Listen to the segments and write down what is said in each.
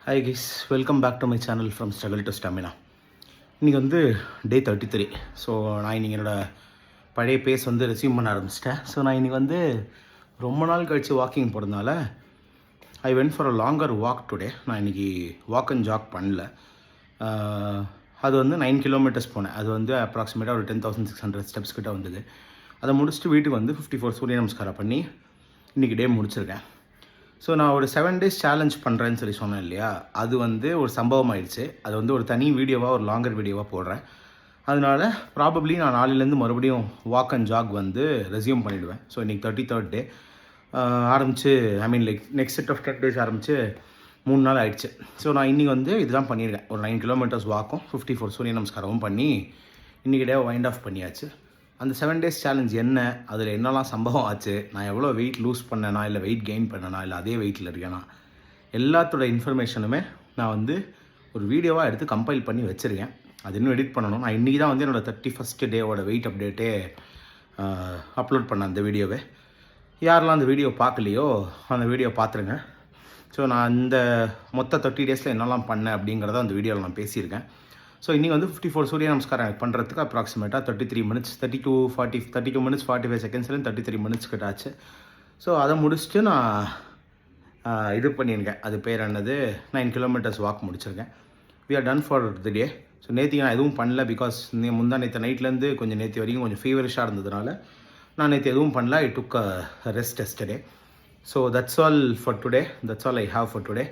Hi guys, welcome back to my channel from struggle to stamina. இன்றைக்கி வந்து டே 33. So நான் இன்றைக்கி என்னோடய பழைய பேஸ் வந்து ரெஸ்யூம் பண்ண ஆரம்பிச்சிட்டேன். ஸோ நான் இன்றைக்கி வந்து ரொம்ப நாள் கழித்து வாக்கிங் போகிறதுனால I went for a longer walk today. நான் இன்றைக்கி வாக் அண்ட் ஜாக் பண்ணல. அது வந்து 9 கிலோமீட்டர்ஸ் போனேன். அது வந்து அப்ராக்சிமேட்டாக ஒரு 10,600 ஸ்டெப்ஸ் கிட்ட வந்தது. அதை முடிச்சுட்டு வீட்டுக்கு வந்து 54 சூரிய நமஸ்காரம் பண்ணி இன்றைக்கி டே முடிச்சிருக்கேன். ஸோ நான் ஒரு 7 days சேலஞ்ச் பண்ணுறேன்னு சொல்லி சொன்னேன் இல்லையா, அது வந்து ஒரு சம்பவம் ஆயிடுச்சு. அது வந்து ஒரு தனி வீடியோவாக, ஒரு லாங்கர் வீடியோவாக போடுறேன். அதனால் ப்ராபப்ளி நான் நாளையிலேருந்து மறுபடியும் வாக் அண்ட் ஜாக் வந்து ரெஸ்யூம் பண்ணிவிடுவேன். ஸோ இன்றைக்கி 33rd டே ஆரம்பித்து, நெக்ஸ்ட் செட் ஆஃப் 10 days ஆரம்பித்து 3 நாள் ஆயிடுச்சு. ஸோ நான் இன்றைக்கி வந்து இதுதான் பண்ணியிருக்கேன். ஒரு 9 kilometers வாக்கும் 54 சூரிய நமஸ்காரமும் பண்ணி இன்றைக்கி டே வைண்ட் ஆஃப் பண்ணியாச்சு. அந்த 7 days சேலஞ்ச் என்ன, அதில் என்னெல்லாம் சம்பவம் ஆச்சு, நான் எவ்வளோ வெயிட் லூஸ் பண்ணேனா இல்லை வெயிட் கெயின் பண்ணேனா இல்லை அதே வெயிட்டில் இருக்கேனா, எல்லாத்தோட இன்ஃபர்மேஷனுமே நான் வந்து ஒரு வீடியோவாக எடுத்து கம்பைல் பண்ணி வச்சுருக்கேன். அது இன்னும் எடிட் பண்ணணும். நான் இன்றைக்கி தான் வந்து என்னோடய 31st டேவோட வெயிட் அப்டேட்டே அப்லோட் பண்ணேன் அந்த வீடியோவை. யாரெல்லாம் அந்த வீடியோ பார்க்கலையோ அந்த வீடியோ பார்த்துருங்க. ஸோ நான் அந்த மொத்த 30 days என்னெல்லாம் பண்ணேன் அப்படிங்கிறத அந்த வீடியோவில் நான் பேசியிருக்கேன். ஸோ இன்றைக்கி வந்து 54 சூரிய நமஸ்காரம் பண்ணுறதுக்கு அப்ராக்சிமேட்டாக 32 minutes 32 minutes 45 செகண்ட்ஸ்லேருந்து 33 minutes கிட்ட ஆச்சு. ஸோ அதை முடிச்சுட்டு நான் இது பண்ணியிருக்கேன். அது பேர் என்னது, 9 kilometers வாக் முடிச்சிருக்கேன். We are done for the day. So நேற்று நான் எதுவும் பண்ணல, பிகாஸ் நேற்று நைட்லேருந்து கொஞ்சம் நேற்று வரைக்கும் கொஞ்சம் ஃபீவரிஷாக இருந்ததுனால நான் நேற்று எதுவும் பண்ணல. I took rest yesterday. So that's all for today. That's all I have for today.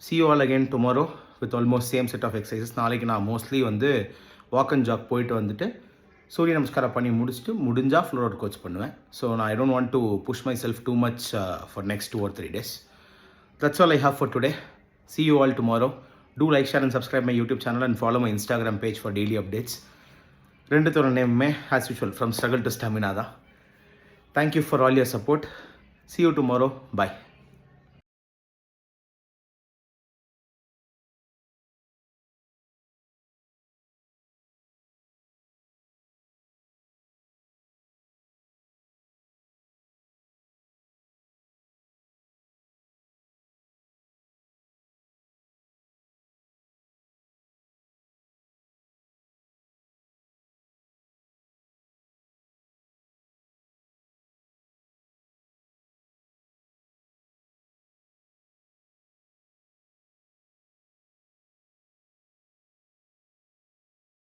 see you all again tomorrow with almost same set of exercises. நாளைக்கு நான் மோஸ்ட்லி வந்து வாக் அண்ட் ஜாக் போயிட்டு வந்துட்டு சூரிய நமஸ்காரம் பண்ணி முடிச்சுட்டு முடிஞ்சால் ஃப்ளோர் ஒர்க் கோச் பண்ணுவேன். ஸோ நான் I don't want to push myself too much for next 2 or 3 days. That's all I have for today. See you all tomorrow. Do like, share and subscribe my YouTube channel and follow my Instagram page for daily updates. ரெண்டுத்தோட நேமுமே as usual from struggle to stamina தான். Thank you for all your support. See you tomorrow. Bye.